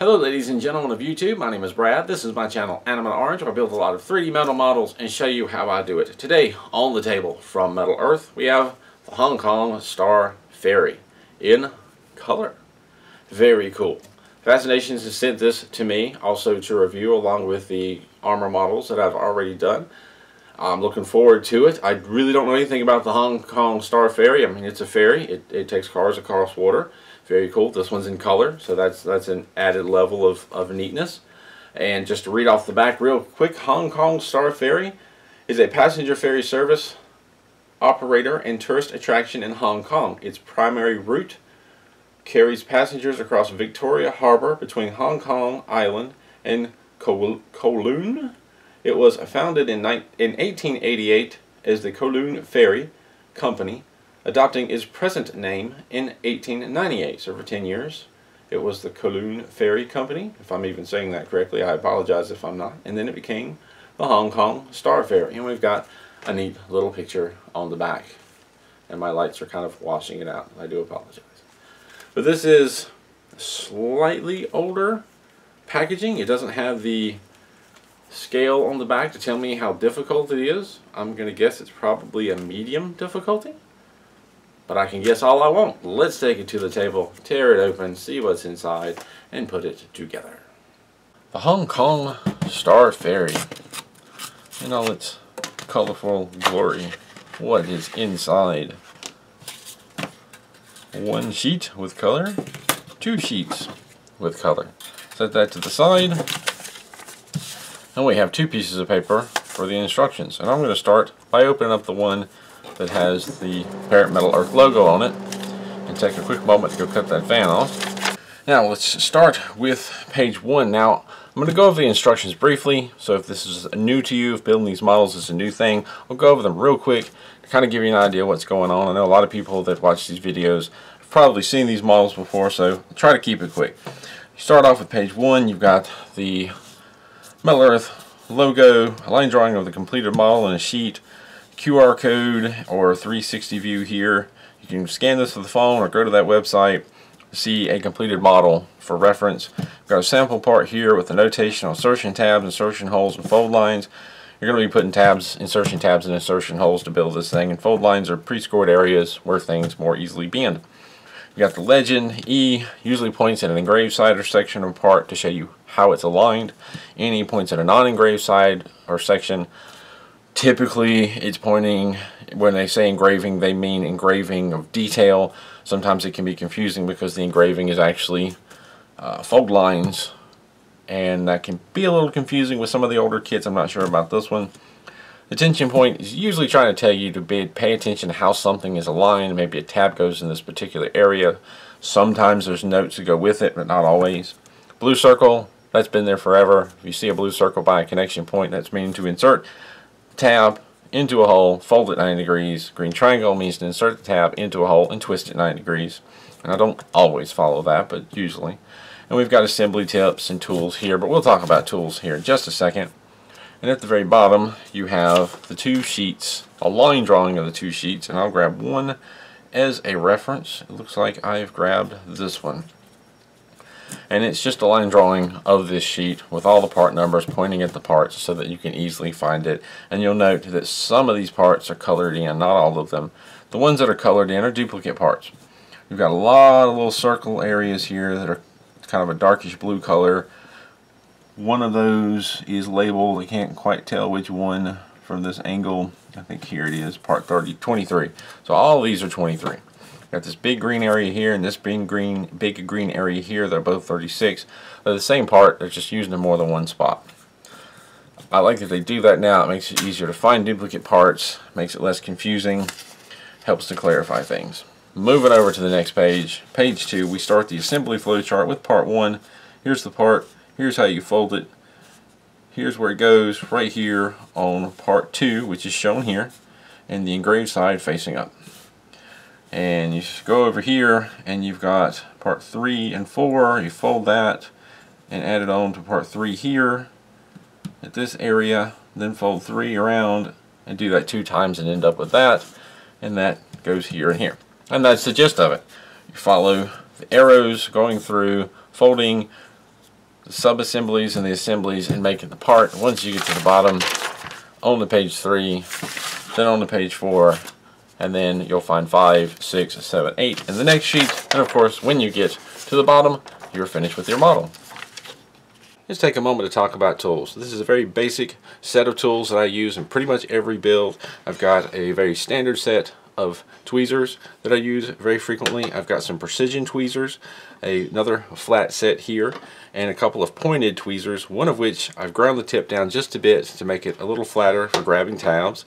Hello ladies and gentlemen of YouTube, my name is Brad. This is my channel Animate Orange, where I build a lot of 3D metal models and show you how I do it. Today on the table from Metal Earth we have the Hong Kong Star Ferry in color. Very cool. Fascinations has sent this to me also to review along with the armor models that I've already done. I'm looking forward to it. I really don't know anything about the Hong Kong Star Ferry. I mean, it's a ferry. It takes cars across water. Very cool. This one's in color, so that's an added level of neatness. And just to read off the back real quick, Hong Kong Star Ferry is a passenger ferry service operator and tourist attraction in Hong Kong. Its primary route carries passengers across Victoria Harbour between Hong Kong Island and Kowloon. It was founded in 1888 as the Kowloon Ferry Company, adopting its present name in 1898. So for 10 years it was the Kowloon Ferry Company. If I'm even saying that correctly, I apologize if I'm not. And then it became the Hong Kong Star Ferry. And we've got a neat little picture on the back. And my lights are kind of washing it out. I do apologize. But this is slightly older packaging. It doesn't have the scale on the back to tell me how difficult it is. I'm going to guess it's probably a medium difficulty. But I can guess all I want. Let's take it to the table, tear it open, see what's inside, and put it together. The Hong Kong Star Ferry. In all its colorful glory. What is inside? One sheet with color, two sheets with color. Set that to the side. And we have two pieces of paper for the instructions. And I'm going to start by opening up the one that has the parent Metal Earth logo on it and take a quick moment to go cut that fan off. Now let's start with page 1. Now I'm going to go over the instructions briefly, so if this is new to you, if building these models is a new thing, I'll go over them real quick to kind of give you an idea of what's going on. I know a lot of people that watch these videos have probably seen these models before, so I'll try to keep it quick. You start off with page 1, you've got the Metal Earth logo, a line drawing of the completed model in a sheet, QR code or 360 view here. You can scan this with the phone or go to that website to see a completed model for reference. We've got a sample part here with the notation on insertion tabs, insertion holes, and fold lines. You're going to be putting tabs, insertion tabs, and insertion holes to build this thing, and fold lines are pre-scored areas where things more easily bend. You got the legend. E usually points at an engraved side or section of part to show you how it's aligned. N points at a non-engraved side or section. Typically it's pointing, when they say engraving, they mean engraving of detail. Sometimes it can be confusing because the engraving is actually fold lines, and that can be a little confusing with some of the older kits. I'm not sure about this one. The tension point is usually trying to tell you to pay attention to how something is aligned. Maybe a tab goes in this particular area. Sometimes there's notes that go with it, but not always. Blue circle, that's been there forever. If you see a blue circle by a connection point, that's meaning to insert tab into a hole, fold it 90 degrees. Green triangle means to insert the tab into a hole and twist it 90 degrees. And I don't always follow that, but usually. And we've got assembly tips and tools here, but we'll talk about tools here in just a second. And at the very bottom you have the two sheets, a line drawing of the two sheets, and I'll grab one as a reference. It looks like I've grabbed this one. And it's just a line drawing of this sheet with all the part numbers pointing at the parts so that you can easily find it. And you'll note that some of these parts are colored in, not all of them. The ones that are colored in are duplicate parts. We've got a lot of little circle areas here that are kind of a darkish blue color. One of those is labeled, I can't quite tell which one from this angle. I think here it is, part 23. So all of these are 23. Got this big green area here and this big green area here. They're both 36. They're the same part, they're just using them more than one spot. I like that they do that now. It makes it easier to find duplicate parts, makes it less confusing, helps to clarify things. Moving over to the next page, page 2, we start the assembly flow chart with part 1. Here's the part, here's how you fold it, here's where it goes, right here on part 2, which is shown here, and the engraved side facing up. And you just go over here and you've got part 3 and 4, you fold that and add it on to part 3 here at this area, then fold 3 around and do that 2 times and end up with that, and that goes here and here. And that's the gist of it. You follow the arrows going through, folding, the sub-assemblies and the assemblies and making the part. Once you get to the bottom, on to page 3, then on to page 4, and then you'll find 5, 6, 7, 8 in the next sheet. And of course, when you get to the bottom, you're finished with your model. Let's take a moment to talk about tools. This is a very basic set of tools that I use in pretty much every build. I've got a very standard set of tweezers that I use very frequently. I've got some precision tweezers, another flat set here, and a couple of pointed tweezers, one of which I've ground the tip down just a bit to make it a little flatter for grabbing tabs.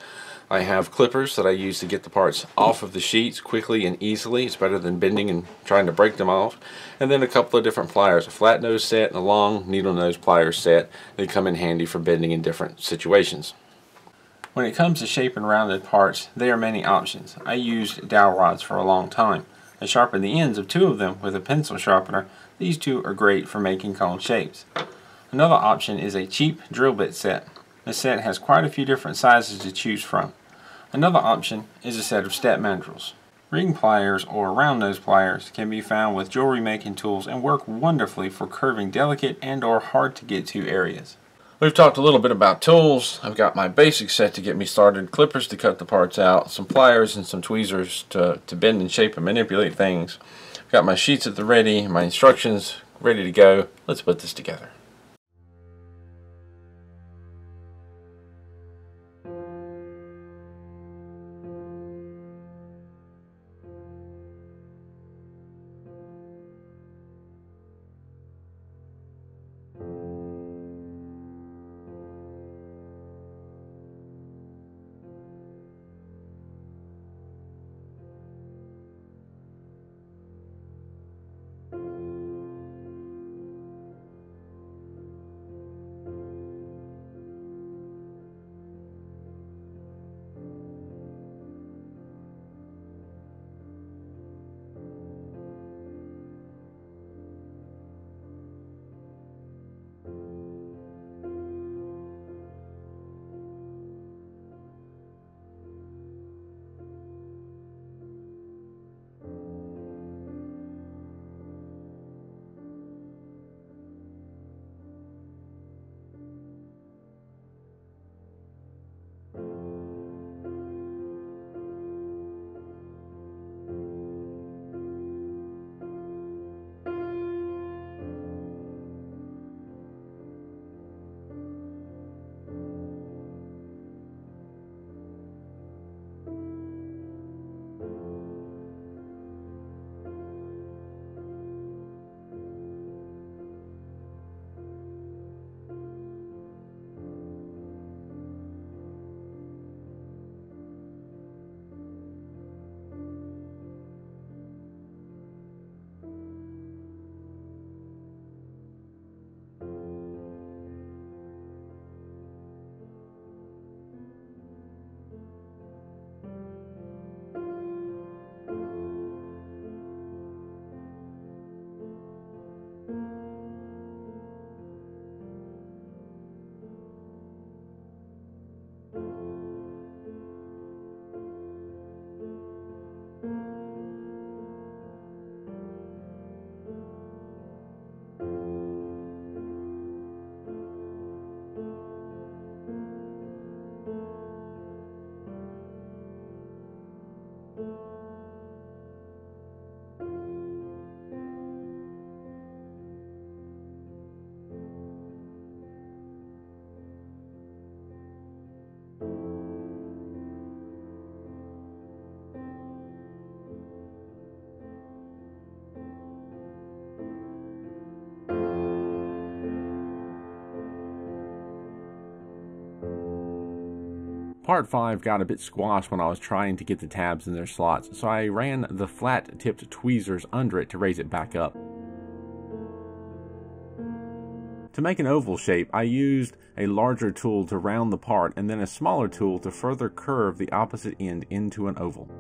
I have clippers that I use to get the parts off of the sheets quickly and easily. It's better than bending and trying to break them off. And then a couple of different pliers, a flat nose set and a long needle nose pliers set. They come in handy for bending in different situations. When it comes to shaping rounded parts, there are many options. I used dowel rods for a long time. I sharpened the ends of 2 of them with a pencil sharpener. These 2 are great for making cone shapes. Another option is a cheap drill bit set. This set has quite a few different sizes to choose from. Another option is a set of step mandrels. Ring pliers or round nose pliers can be found with jewelry making tools and work wonderfully for curving delicate and or hard to get to areas. We've talked a little bit about tools. I've got my basic set to get me started, clippers to cut the parts out, some pliers and some tweezers to bend and shape and manipulate things. I've got my sheets at the ready, my instructions ready to go. Let's put this together. Part 5 got a bit squashed when I was trying to get the tabs in their slots, so I ran the flat-tipped tweezers under it to raise it back up. To make an oval shape, I used a larger tool to round the part and then a smaller tool to further curve the opposite end into an oval.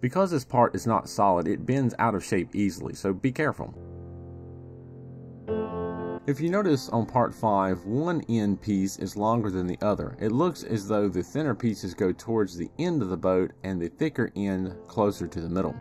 Because this part is not solid, it bends out of shape easily, so be careful. If you notice on part 5, one end piece is longer than the other. It looks as though the thinner pieces go towards the end of the boat and the thicker end closer to the middle.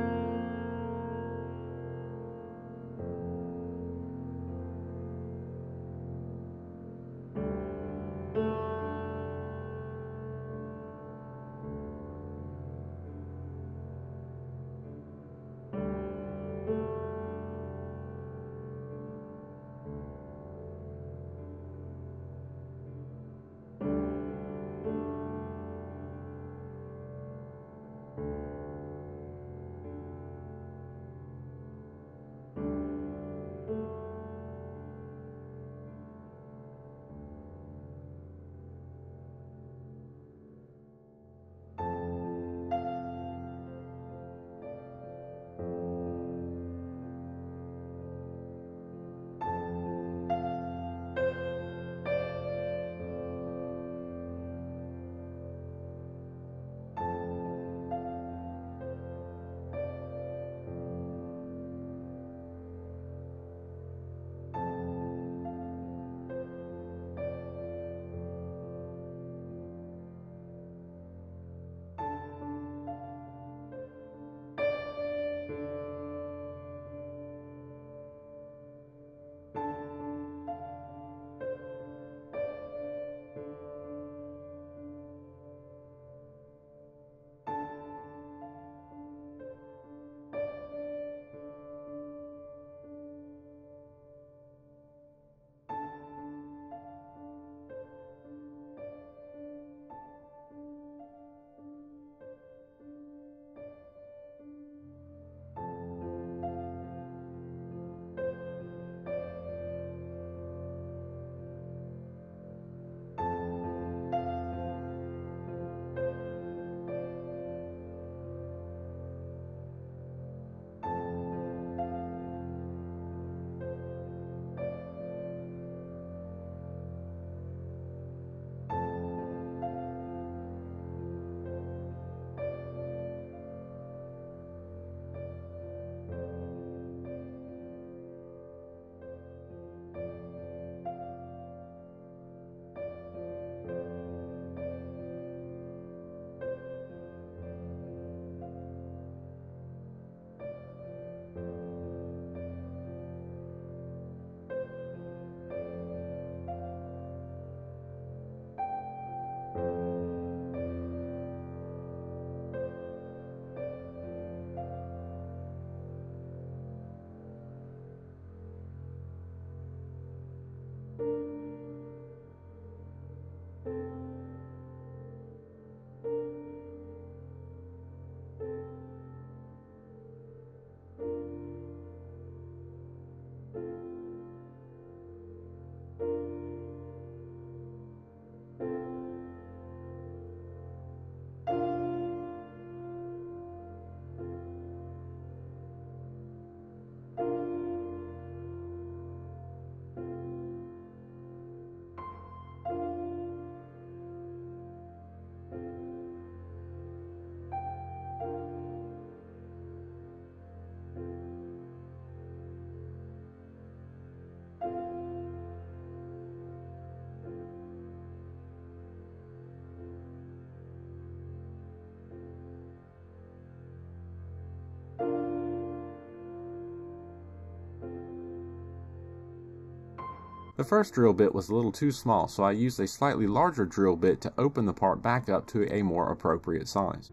The first drill bit was a little too small, so I used a slightly larger drill bit to open the part back up to a more appropriate size.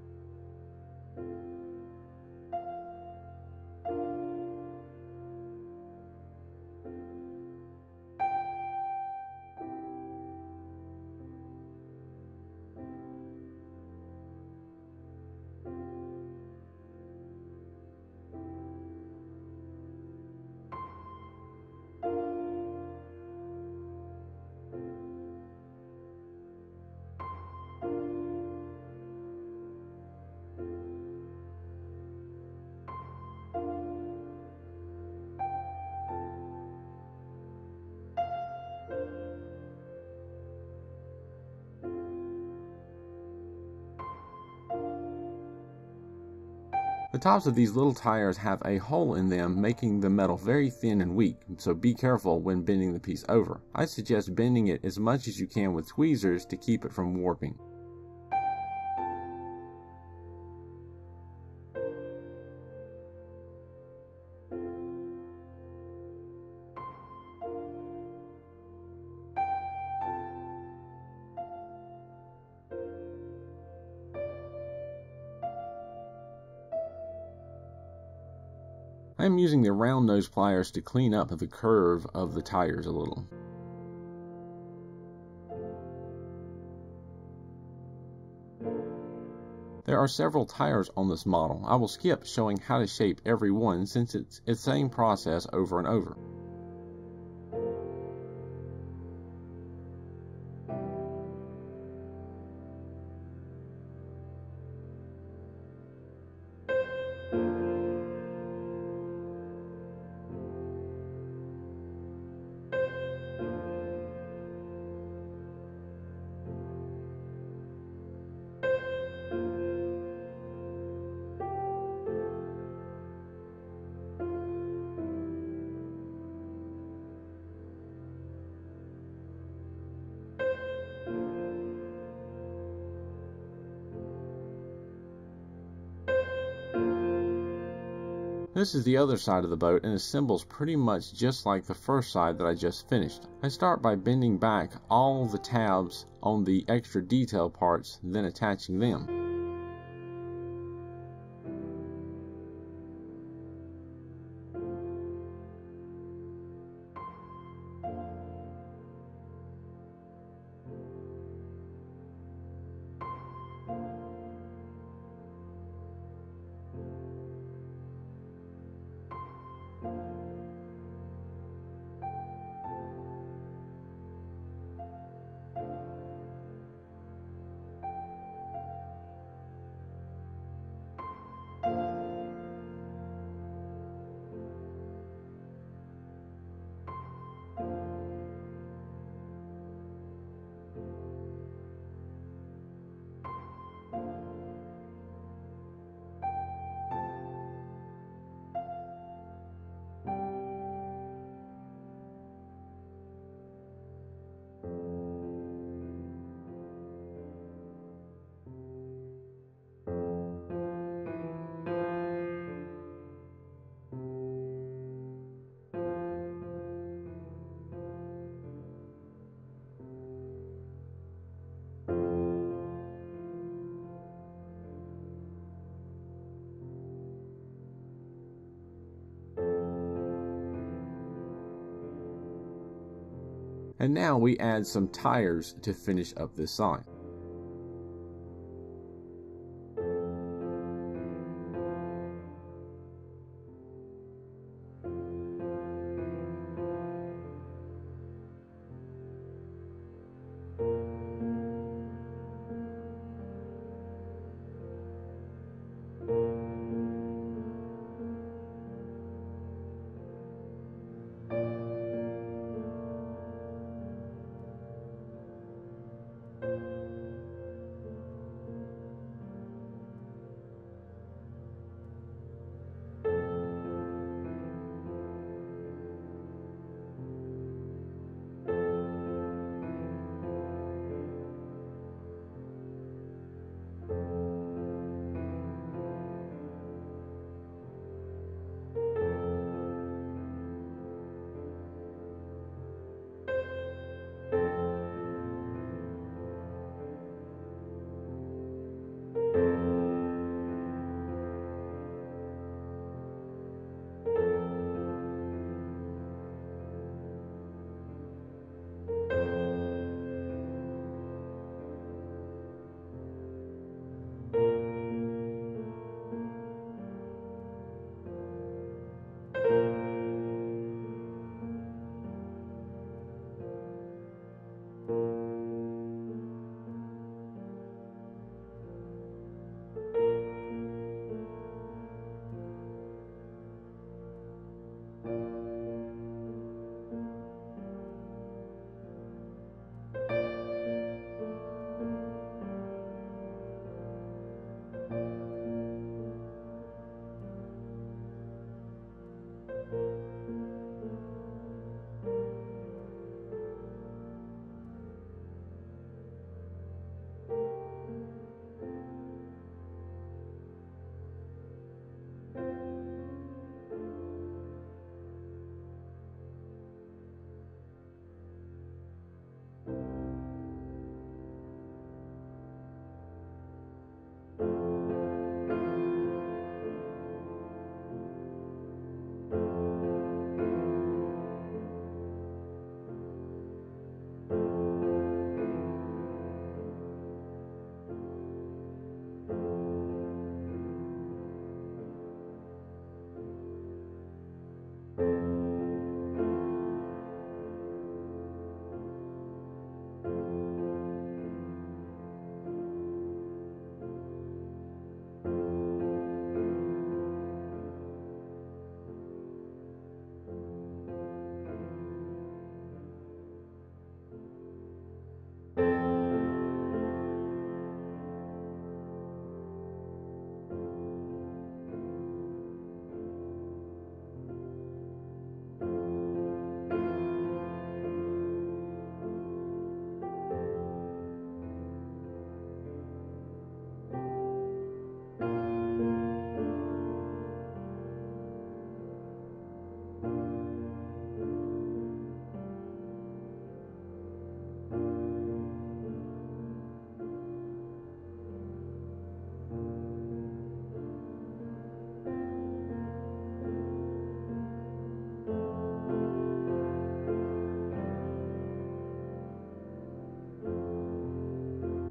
The tops of these little tires have a hole in them, making the metal very thin and weak, so be careful when bending the piece over. I suggest bending it as much as you can with tweezers to keep it from warping. I am using the round nose pliers to clean up the curve of the tires a little. There are several tires on this model. I will skip showing how to shape every one since it's the same process over and over. This is the other side of the boat and assembles pretty much just like the first side that I just finished. I start by bending back all the tabs on the extra detail parts, then attaching them. And now we add some tires to finish up this side.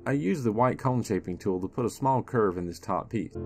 I used the white cone shaping tool to put a small curve in this top piece.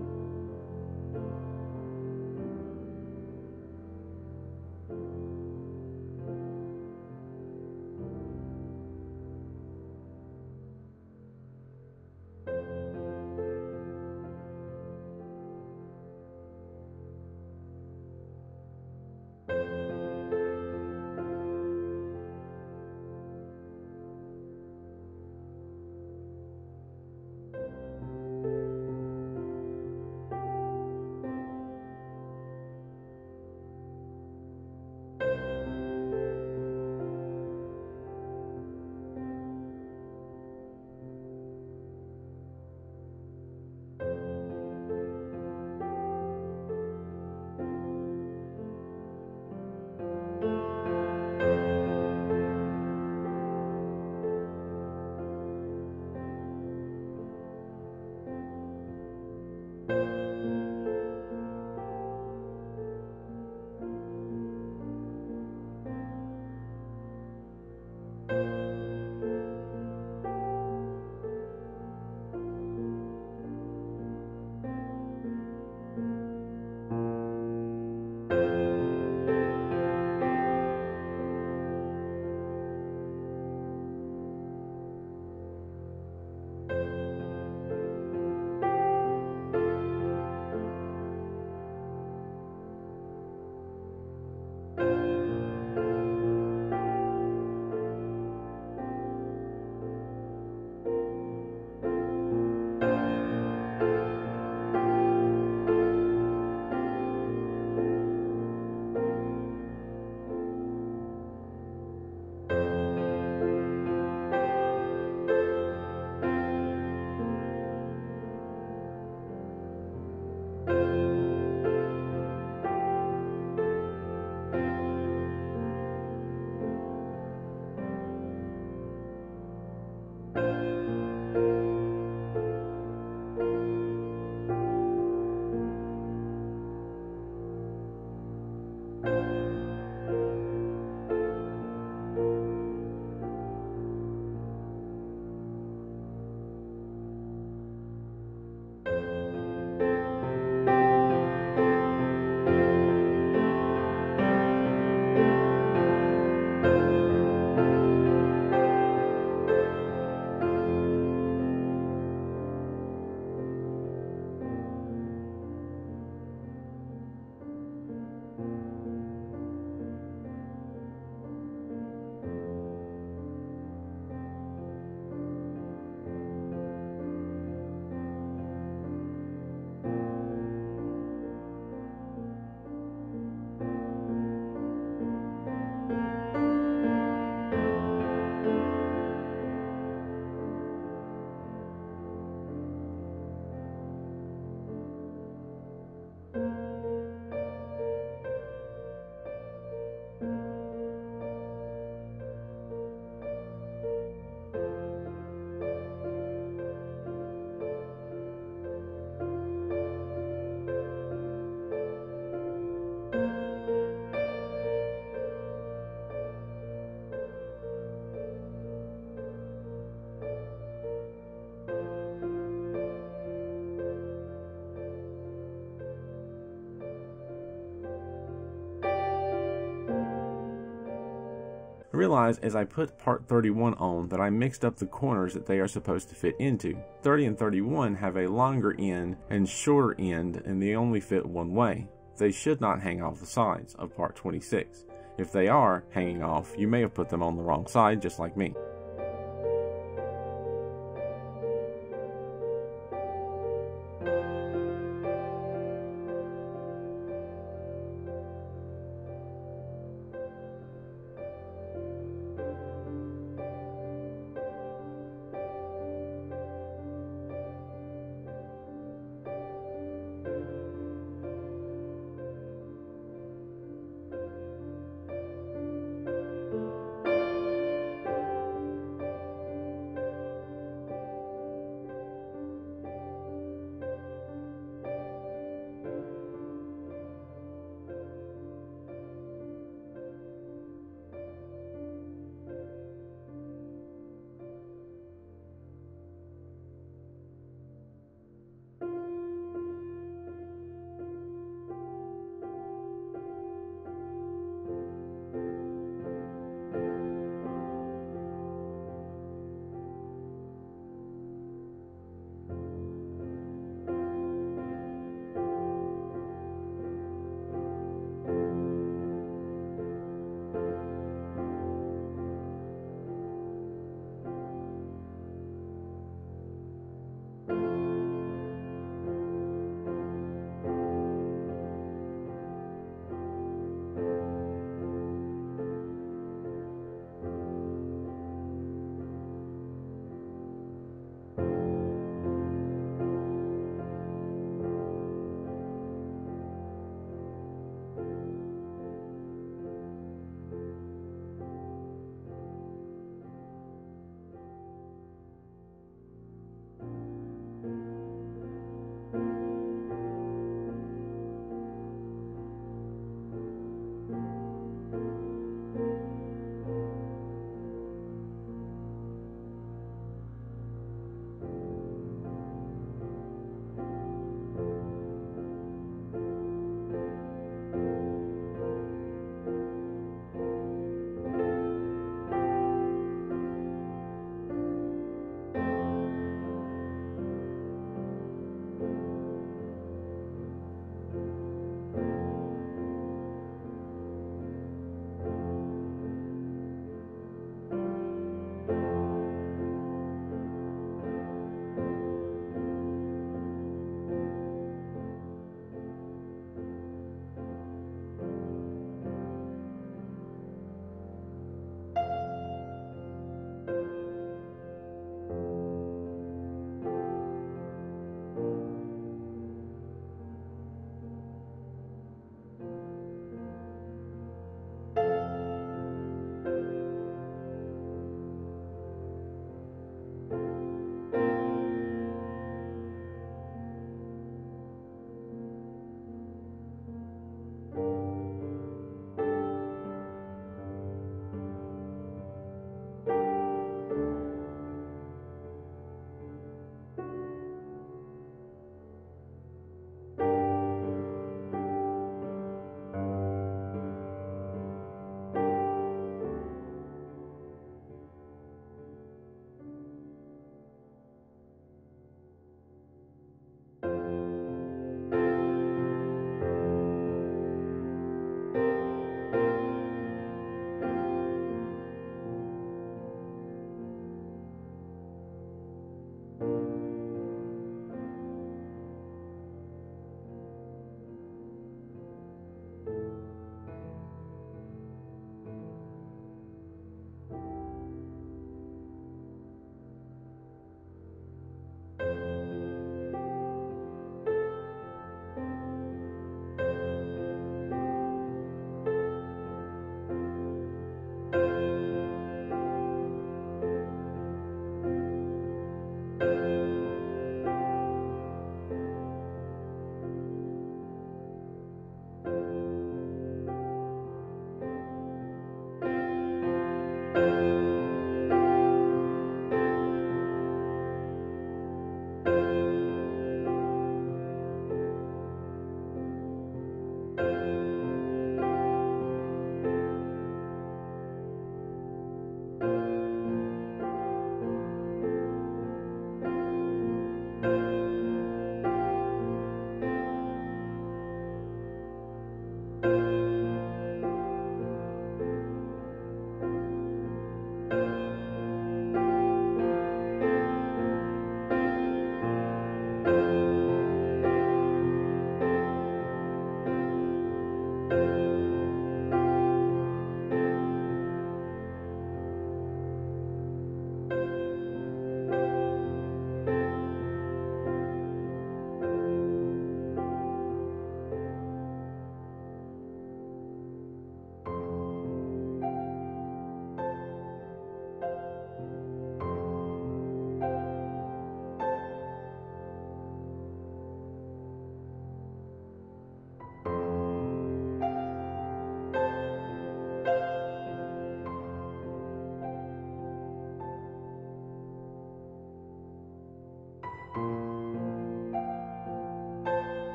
I realized as I put part 31 on that I mixed up the corners that they are supposed to fit into. 30 and 31 have a longer end and shorter end, and they only fit one way. They should not hang off the sides of part 26. If they are hanging off, you may have put them on the wrong side, just like me.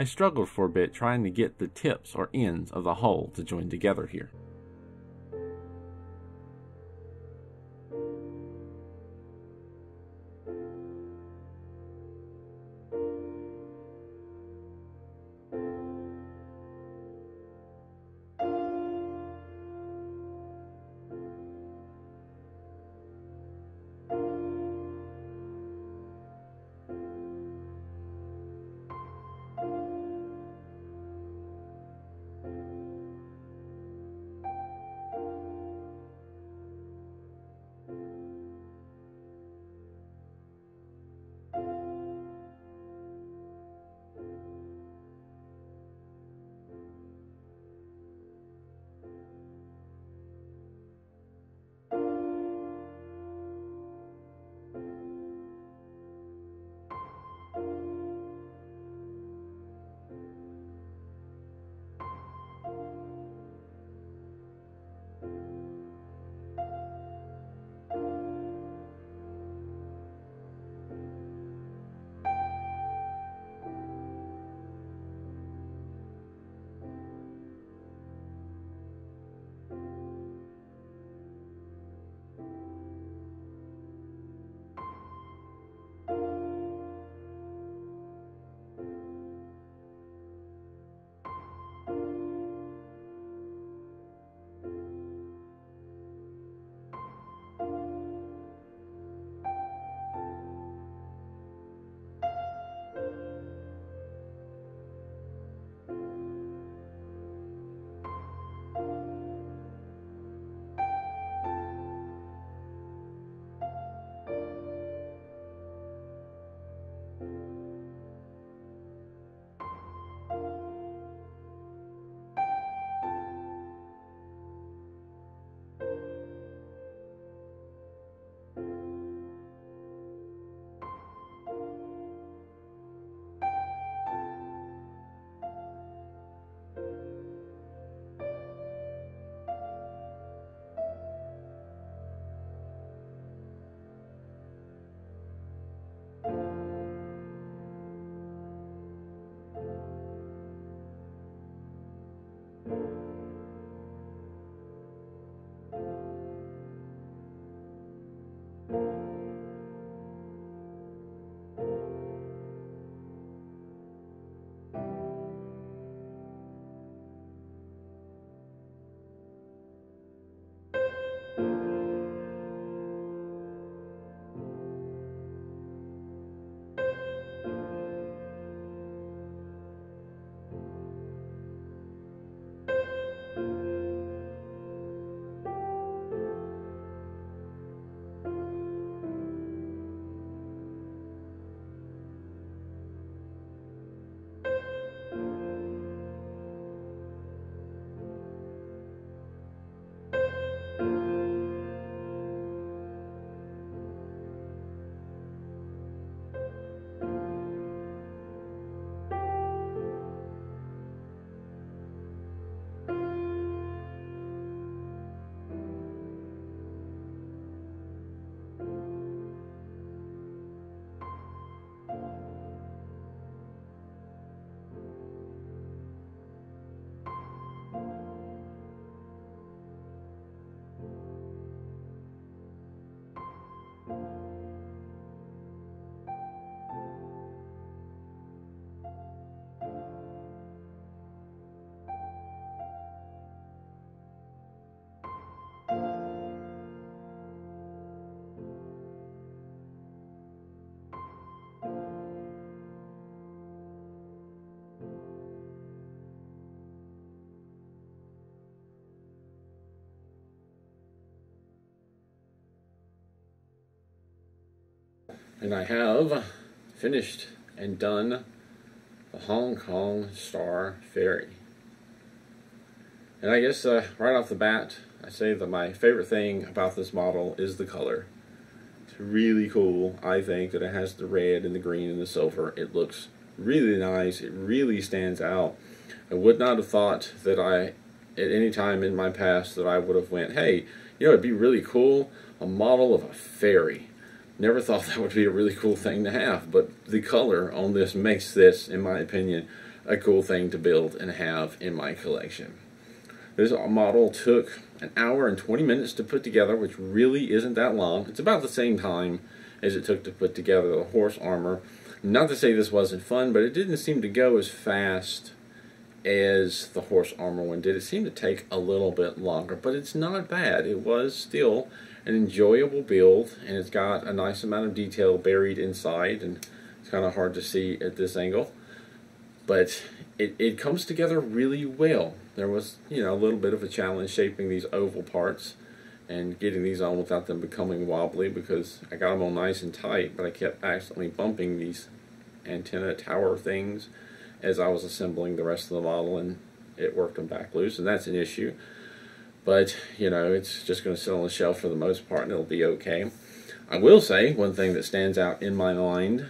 I struggled for a bit trying to get the tips or ends of the hull to join together here. And I have finished and done the Hong Kong Star Ferry. And I guess right off the bat, I say that my favorite thing about this model is the color. It's really cool, I think, that it has the red and the green and the silver. It looks really nice. It really stands out. I would not have thought that at any time in my past, that I would have went, hey, you know, it'd be really cool, a model of a ferry. Never thought that would be a really cool thing to have, but the color on this makes this, in my opinion, a cool thing to build and have in my collection. This model took an hour and 20 minutes to put together, which really isn't that long. It's about the same time as it took to put together the horse armor. Not to say this wasn't fun, but it didn't seem to go as fast as the horse armor one did. It seemed to take a little bit longer, but it's not bad. It was still an enjoyable build, and it's got a nice amount of detail buried inside, and it's kind of hard to see at this angle, but it comes together really well. There was, you know, a little bit of a challenge shaping these oval parts and getting these on without them becoming wobbly, because I got them on nice and tight, but I kept accidentally bumping these antenna tower things as I was assembling the rest of the model, and it worked them back loose, and that's an issue. But, you know, it's just going to sit on the shelf for the most part, and it'll be okay. I will say, one thing that stands out in my mind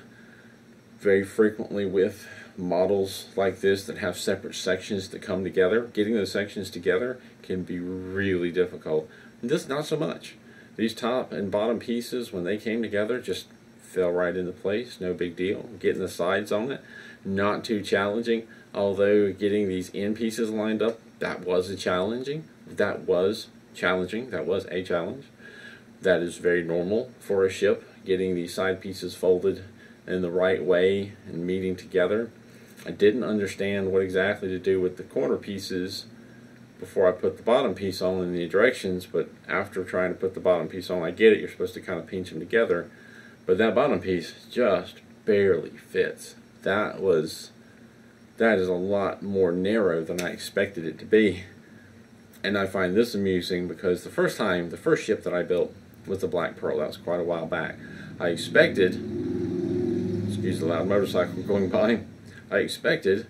very frequently with models like this that have separate sections that come together, getting those sections together can be really difficult. And this, not so much. These top and bottom pieces, when they came together, just fell right into place, no big deal. Getting the sides on it, not too challenging, although getting these end pieces lined up, that was a challenge. That was a challenge. That is very normal for a ship, getting these side pieces folded in the right way and meeting together. I didn't understand what exactly to do with the corner pieces before I put the bottom piece on in the directions, but after trying to put the bottom piece on, I get it, you're supposed to kind of pinch them together, but that bottom piece just barely fits. That is a lot more narrow than I expected it to be. And I find this amusing because the first ship that I built was the Black Pearl. That was quite a while back. I expected, excuse the loud motorcycle going by, I expected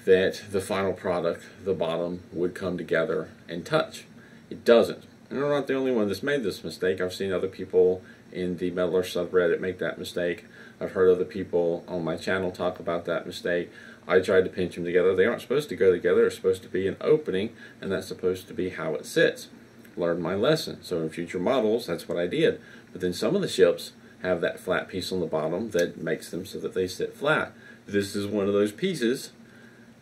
that the final product, the bottom, would come together and touch. It doesn't. And I'm not the only one that's made this mistake. I've seen other people in the Meddler subreddit make that mistake. I've heard other people on my channel talk about that mistake. I tried to pinch them together. They aren't supposed to go together. They're supposed to be an opening, and that's supposed to be how it sits. Learned my lesson. So in future models, that's what I did. But then some of the ships have that flat piece on the bottom that makes them so that they sit flat. This is one of those pieces,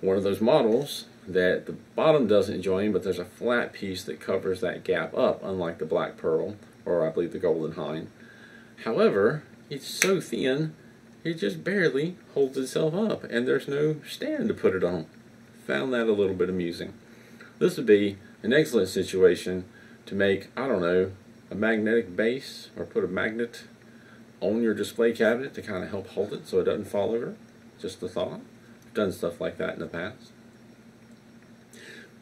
one of those models that the bottom doesn't join, but there's a flat piece that covers that gap up, unlike the Black Pearl, or I believe the Golden Hind. However, it's so thin, it just barely holds itself up, and there's no stand to put it on. Found that a little bit amusing. This would be an excellent situation to make, I don't know, a magnetic base, or put a magnet on your display cabinet to kind of help hold it so it doesn't fall over. Just a thought. I've done stuff like that in the past.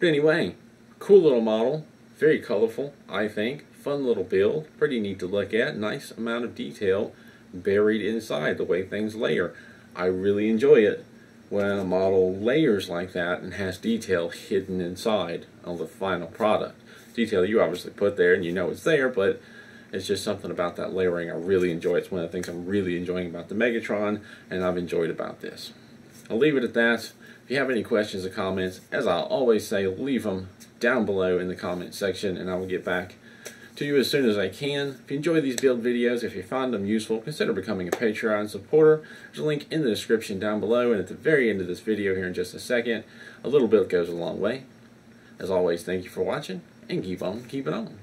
But anyway, cool little model, very colorful, I think. Fun little build, pretty neat to look at, nice amount of detail buried inside, the way things layer. I really enjoy it when a model layers like that and has detail hidden inside of the final product. Detail you obviously put there and you know it's there, but it's just something about that layering I really enjoy. It's one of the things I'm really enjoying about the Megatron, and I've enjoyed about this. I'll leave it at that. If you have any questions or comments, as I'll always say, leave them down below in the comment section, and I will get back to you as soon as I can. If you enjoy these build videos, if you find them useful, consider becoming a Patreon supporter. There's a link in the description down below, and at the very end of this video here in just a second. A little bit goes a long way. As always, thank you for watching, and keep on keeping on.